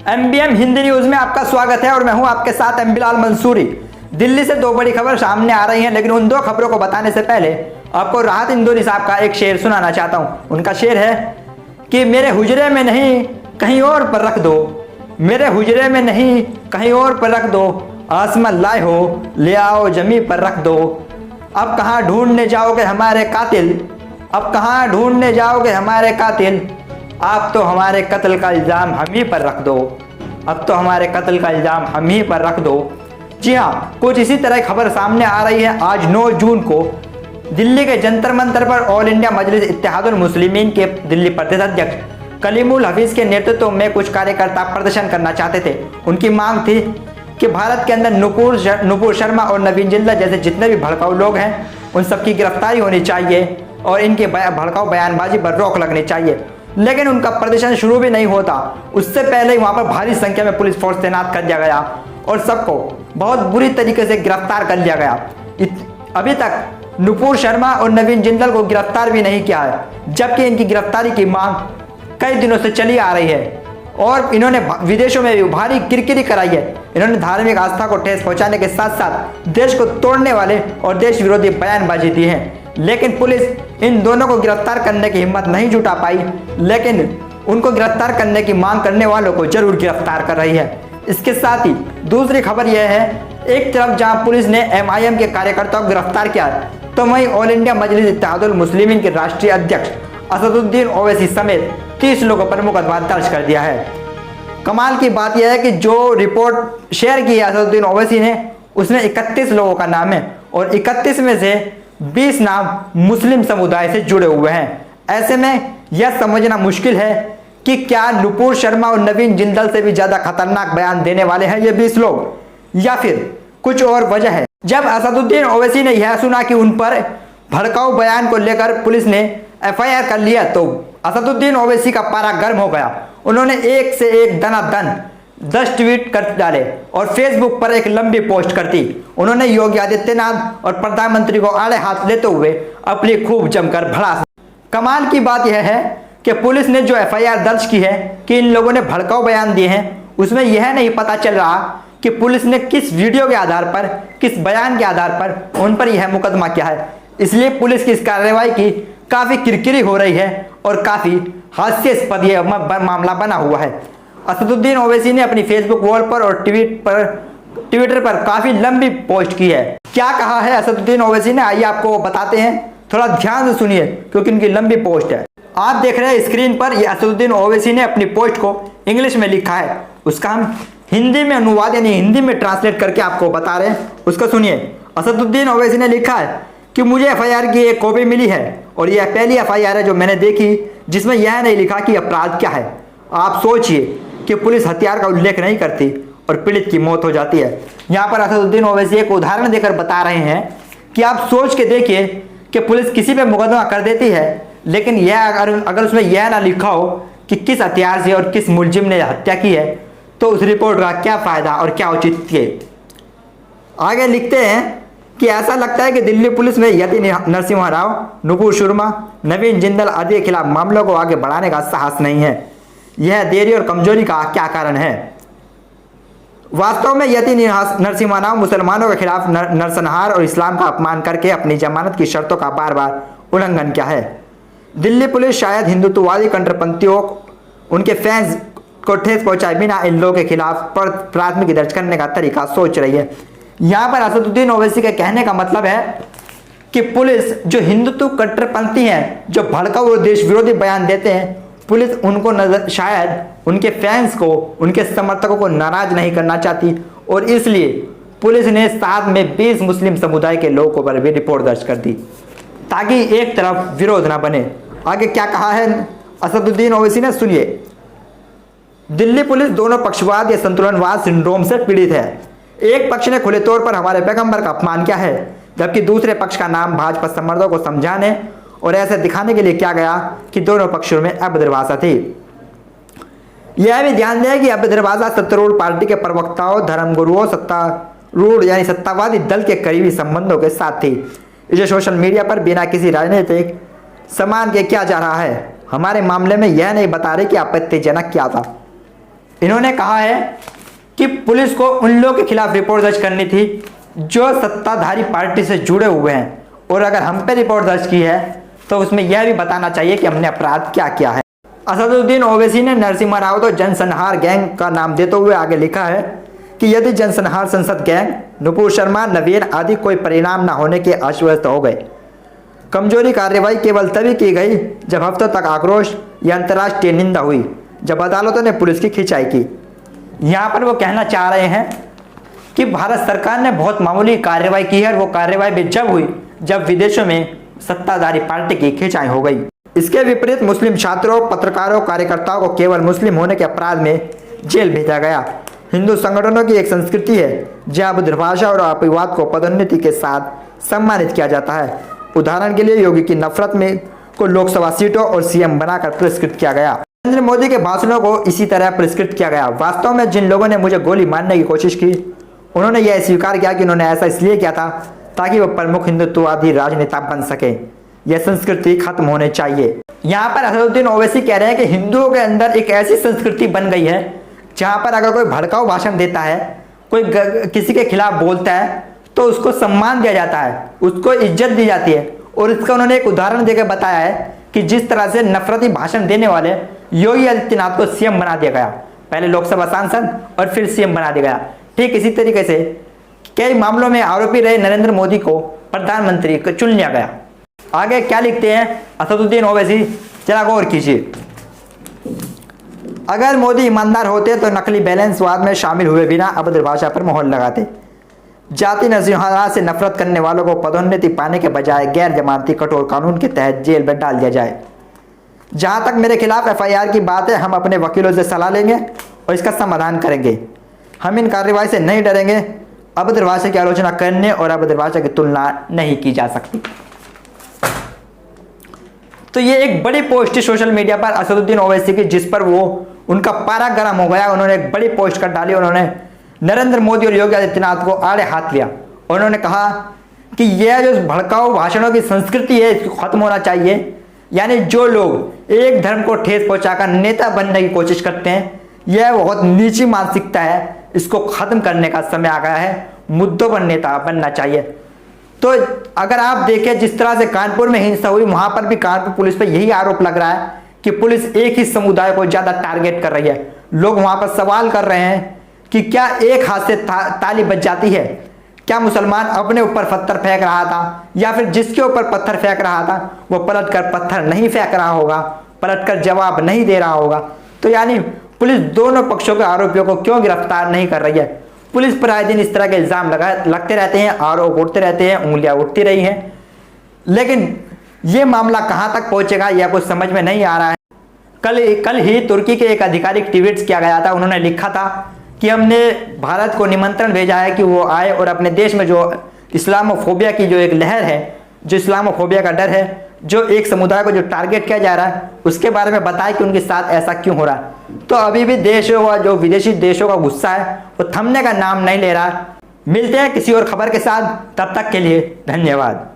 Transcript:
MBM Hindi news में आपका स्वागत है और मैं हूं आपके साथ एम बिलाल मंसूरी। दिल्ली से दो बड़ी खबर सामने आ रही हैं, लेकिन उन दो खबरों को बताने से पहले आपको राहत इंदौरी साहब का एक शेर सुनाना चाहता हूं। उनका शेर है कि मेरे हुजरे में नहीं कहीं और पर रख दो, मेरे हुजरे में नहीं कहीं और पर रख दो, आसमान लाए हो ले आओ जमी पर रख दो। अब कहाँ ढूंढने जाओगे हमारे कातिल, अब कहाँ ढूंढने जाओगे हमारे कातिल, आप तो हमारे कत्ल का इल्ज़ाम हम ही पर रख दो, अब तो हमारे कत्ल का इल्ज़ाम हम ही पर रख दो। जी हाँ, कुछ इसी तरह खबर सामने आ रही है। आज 9 जून को दिल्ली के जंतर मंतर पर ऑल इंडिया मजलिस इत्तेहादुल मुस्लिमीन के दिल्ली प्रदेश अध्यक्ष कलीमुल हफीज के नेतृत्व में कुछ कार्यकर्ता प्रदर्शन करना चाहते थे। उनकी मांग थी कि भारत के अंदर नुपुर शर्मा और नवीन जिंदल जैसे जितने भी भड़काऊ लोग हैं उन सबकी गिरफ्तारी होनी चाहिए और इनके भड़काऊ बयानबाजी पर रोक लगनी चाहिए। लेकिन उनका प्रदर्शन शुरू भी नहीं होता, उससे पहले ही वहां पर भारी संख्या में पुलिस फोर्स तैनात कर दिया गया और सबको बहुत बुरी तरीके से गिरफ्तार कर लिया गया। अभी तक नुपुर शर्मा और नवीन जिंदल को गिरफ्तार भी नहीं किया है, जबकि इनकी गिरफ्तारी की मांग कई दिनों से चली आ रही है और इन्होंने विदेशों में भी भारी किरकिरी कराई है। इन्होंने धार्मिक आस्था को ठेस पहुंचाने के साथ साथ देश को तोड़ने वाले और देश विरोधी बयानबाजी दी है, लेकिन पुलिस इन दोनों को गिरफ्तार करने की हिम्मत नहीं जुटा पाई। लेकिन उनको गिरफ्तार करने की मांग करने वालों को जरूर गिरफ्तार कर रही है। इसके साथ ही दूसरी खबर यह है, एक तरफ जहां पुलिस ने MIM के कार्यकर्ताओं को गिरफ्तार किया, तो वहीं ऑल इंडिया मजलिस इत्तेहादुल मुस्लिमीन के राष्ट्रीय अध्यक्ष असदुद्दीन ओवैसी समेत 30 लोगों पर मुकदमा दर्ज कर दिया है। कमाल की बात यह है कि जो रिपोर्ट शेयर की है असदुद्दीन ओवैसी ने, उसमें 31 लोगों का नाम है और 31 में से 20 नाम मुस्लिम समुदाय से जुड़े हुए हैं। ऐसे में यह समझना मुश्किल है कि क्या नुपुर शर्मा और नवीन जिंदल से भी ज्यादा खतरनाक बयान देने वाले हैं ये 20 लोग, या फिर कुछ और वजह है। जब असदुद्दीन ओवैसी ने यह सुना कि उन पर भड़काऊ बयान को लेकर पुलिस ने FIR कर लिया, तो असदुद्दीन ओवैसी का पारा गर्म हो गया। उन्होंने एक से एक दनादन 10 ट्वीट कर डाले और फेसबुक पर एक लंबी पोस्ट कर दी। उन्होंने योगी आदित्यनाथ और प्रधानमंत्री को आड़े हाथ लेते हुए अपनी खूब जमकर भड़ास। कमाल की बात यह है कि पुलिस ने जो FIR दर्ज की है कि इन लोगों ने भड़काऊ बयान दिए हैं, उसमें यह नहीं पता चल रहा कि पुलिस ने किस वीडियो के आधार पर, किस बयान के आधार पर उन पर यह मुकदमा किया है। इसलिए पुलिस की इस कार्रवाई की काफी किरकिरी हो रही है और काफी हास्यास्पद यह मामला बना हुआ है। असदुद्दीन ओवैसी ने अपनी फेसबुक वॉल पर और ट्विटर पर काफी लंबी पोस्ट की है। क्या कहा है असदुद्दीन ओवैसी ने, आइए आपको बताते हैं, थोड़ा ध्यान से सुनिए क्योंकि उनकी लंबी पोस्ट है। आप देख रहे हैं स्क्रीन पर, ये असदुद्दीन ओवैसी ने अपनी पोस्ट को इंग्लिश में लिखा है, उसका हम हिंदी में अनुवाद यानी हिंदी में ट्रांसलेट करके आपको बता रहे हैं, उसको सुनिए। असदुद्दीन ओवैसी ने लिखा है कि मुझे FIR की एक कॉपी मिली है और यह पहली FIR है जो मैंने देखी जिसमें यह नहीं लिखा कि अपराध क्या है। आप सोचिए कि पुलिस हथियार का उल्लेख नहीं करती और पीड़ित की मौत हो जाती है। यहाँ पर असदुद्दीन ओवैसी एक उदाहरण देकर बता रहे हैं कि आप सोच के देखिए कि पुलिस किसी पे मुकदमा कर देती है, लेकिन यह अगर उसमें यह ना लिखा हो कि किस हथियार से और किस मुलजिम ने हत्या की है, तो उस रिपोर्ट का क्या फायदा और क्या औचित्य। आगे लिखते हैं कि ऐसा लगता है कि दिल्ली पुलिस में यति नरसिम्हा राव, नुपुर शर्मा, नवीन जिंदल आदि के खिलाफ मामलों को आगे बढ़ाने का साहस नहीं है। यह देरी और कमजोरी का क्या कारण है? वास्तव में यति नरसिम्हा राव मुसलमानों के खिलाफ नरसंहार और इस्लाम का अपमान करके अपनी जमानत की शर्तों का बार बार उल्लंघन किया है। दिल्ली पुलिस शायद हिंदुत्ववादी कट्टरपंथियों, उनके फैंस को ठेस पहुंचाए बिना इन लोगों के खिलाफ प्राथमिकी दर्ज करने का तरीका सोच रही है। यहाँ पर असदुद्दीन ओवैसी के कहने का मतलब है कि पुलिस जो हिंदुत्व कट्टरपंथी हैं, जो भड़काऊ और देश विरोधी बयान देते हैं, पुलिस उनको शायद उनके फैंस को, उनके समर्थकों को नाराज नहीं करना चाहती और इसलिए पुलिस ने साथ में 20 मुस्लिम समुदाय के लोगों पर भी रिपोर्ट दर्ज कर दी ताकि एक तरफ विरोध ना बने। आगे क्या कहा है असदुद्दीन ओवैसी ने, सुनिए। दिल्ली पुलिस दोनों पक्षवाद या संतुलनवाद सिंड्रोम से पीड़ित है। एक पक्ष ने खुले तौर पर हमारे पैगंबर का अपमान किया है, जबकि दूसरे पक्ष का नाम भाजपा समर्थकों को समझाने और ऐसे दिखाने के लिए किया गया कि दोनों पक्षों में अभद्र भाषा थी। यह भी ध्यान दें कि अभय दरवाजा सत्तारूढ़ पार्टी के प्रवक्ताओं, धर्मगुरुओं, सत्तारूढ़ यानी सत्तावादी दल के करीबी संबंधों के साथ थी। इसे सोशल मीडिया पर बिना किसी राजनीतिक समान के किया जा रहा है। हमारे मामले में यह नहीं बता रहे कि आपत्तिजनक क्या था। इन्होंने कहा है कि पुलिस को उन लोगों के खिलाफ रिपोर्ट दर्ज करनी थी जो सत्ताधारी पार्टी से जुड़े हुए हैं, और अगर हम पे रिपोर्ट दर्ज की है तो उसमें यह भी बताना चाहिए कि हमने अपराध क्या किया है। असदुद्दीन ओवैसी ने नरसिम्हा राव तो जनसंहार गैंग का नाम देते हुए आगे लिखा है कि यदि जनसंहार संसद गैंग, नुपुर शर्मा, नवीन आदि कोई परिणाम न होने के आश्वस्त हो गए। कमजोरी कार्रवाई केवल तभी की गई जब हफ्तों तक आक्रोश या अंतर्राष्ट्रीय निंदा हुई, जब अदालतों ने पुलिस की खिंचाई की। यहाँ पर वो कहना चाह रहे हैं कि भारत सरकार ने बहुत मामूली कार्रवाई की है, और वो कार्रवाई भी जब हुई जब विदेशों में सत्ताधारी पार्टी की खिंचाई हो गई। इसके विपरीत मुस्लिम छात्रों, पत्रकारों, कार्यकर्ताओं को केवल मुस्लिम होने के अपराध में जेल भेजा गया। हिंदू संगठनों की एक संस्कृति है जहाँ बुद्धिभाषा और अपवाद को पदोन्नति के साथ सम्मानित किया जाता है। उदाहरण के लिए योगी की नफरत में को लोकसभा सीटों और सीएम बनाकर पुरस्कृत किया गया। नरेंद्र मोदी के भाषणों को इसी तरह पुरस्कृत किया गया। वास्तव में जिन लोगों ने मुझे गोली मारने की कोशिश की, उन्होंने यह स्वीकार किया कि उन्होंने ऐसा इसलिए किया था ताकि वो प्रमुख हिंदुत्ववादी राजनेता बन सके। यह संस्कृति खत्म होनी चाहिए। यहाँ पर असदुद्दीन ओवैसी कह रहे हैं कि हिंदुओं के अंदर एक ऐसी संस्कृति बन गई है जहाँ पर अगर कोई भड़काऊ भाषण देता है, कोई किसी के खिलाफ बोलता है, तो उसको सम्मान दिया जाता है, उसको इज्जत दी जाती है। और इसका उन्होंने एक उदाहरण देकर बताया है कि जिस तरह से नफरती भाषण देने वाले योगी आदित्यनाथ को सीएम बना दिया गया, पहले लोकसभा सांसद और फिर सीएम बना दिया गया। ठीक इसी तरीके से कई मामलों में आरोपी रहे नरेंद्र मोदी को प्रधानमंत्री को चुन लिया गया। आगे क्या लिखते हैं असदुद्दीन ओवैसी, जरा गौर कीजिए। अगर मोदी ईमानदार होते तो नकली बैलेंसवाद में शामिल हुए बिना अभद्र भाषा पर मोहर लगाते। जाति नरसिम्हा से नफरत करने वालों को पदोन्नति पाने के बजाय गैर जमानती कठोर कानून के तहत जेल में डाल दिया जाए। जहां तक मेरे खिलाफ एफआईआर की बात है, हम अपने वकीलों से सलाह लेंगे और इसका समाधान करेंगे। हम इन कार्रवाई से नहीं डरेंगे। अभद्र भाषा की आलोचना करने और अभद्र भाषा की तुलना नहीं की जा सकती। तो ये एक बड़ी पोस्ट सोशल मीडिया पर असदुद्दीन ओवैसी की, जिस पर वो उनका पारा गर्म हो गया। उन्होंने एक बड़ी पोस्ट कर डाली। उन्होंने नरेंद्र मोदी और योगी आदित्यनाथ को आड़े हाथ लिया। उन्होंने कहा कि यह जो भड़काऊ भाषणों की संस्कृति है, इसको खत्म होना चाहिए। यानी जो लोग एक धर्म को ठेस पहुंचाकर नेता बनने की कोशिश करते हैं, यह बहुत नीची मानसिकता है। इसको खत्म करने का समय आ गया है। मुद्दों पर नेता बनना चाहिए। तो अगर आप देखें जिस तरह से कानपुर में हिंसा हुई, वहां पर भी कानपुर पुलिस पर यही आरोप लग रहा है कि पुलिस एक ही समुदाय को ज्यादा टारगेट कर रही है। लोग वहां पर सवाल कर रहे हैं कि क्या एक हाथ से ताली बज जाती है? क्या मुसलमान अपने ऊपर पत्थर फेंक रहा था, या फिर जिसके ऊपर पत्थर फेंक रहा था वो पलटकर पत्थर नहीं फेंक रहा होगा, पलटकर जवाब नहीं दे रहा होगा? तो यानी पुलिस दोनों पक्षों के आरोपियों को क्यों गिरफ्तार नहीं कर रही है? पुलिस पर आए दिन इस तरह के इल्जाम लगते रहते हैं, आरोप उठते रहते हैं, उंगलियां उठती रही हैं, लेकिन ये मामला कहां तक पहुंचेगा यह कुछ समझ में नहीं आ रहा है। कल ही तुर्की के एक आधिकारिक ट्वीट किया गया था। उन्होंने लिखा था कि हमने भारत को निमंत्रण भेजा है कि वो आए और अपने देश में जो इस्लामोफोबिया की जो एक लहर है, जो इस्लामोफोबिया का डर है, जो एक समुदाय को जो टारगेट किया जा रहा है, उसके बारे में बताए कि उनके साथ ऐसा क्यों हो रहा है। तो अभी भी देशों का जो विदेशी देशों का गुस्सा है वो थमने का नाम नहीं ले रहा। मिलते हैं किसी और खबर के साथ, तब तक के लिए धन्यवाद।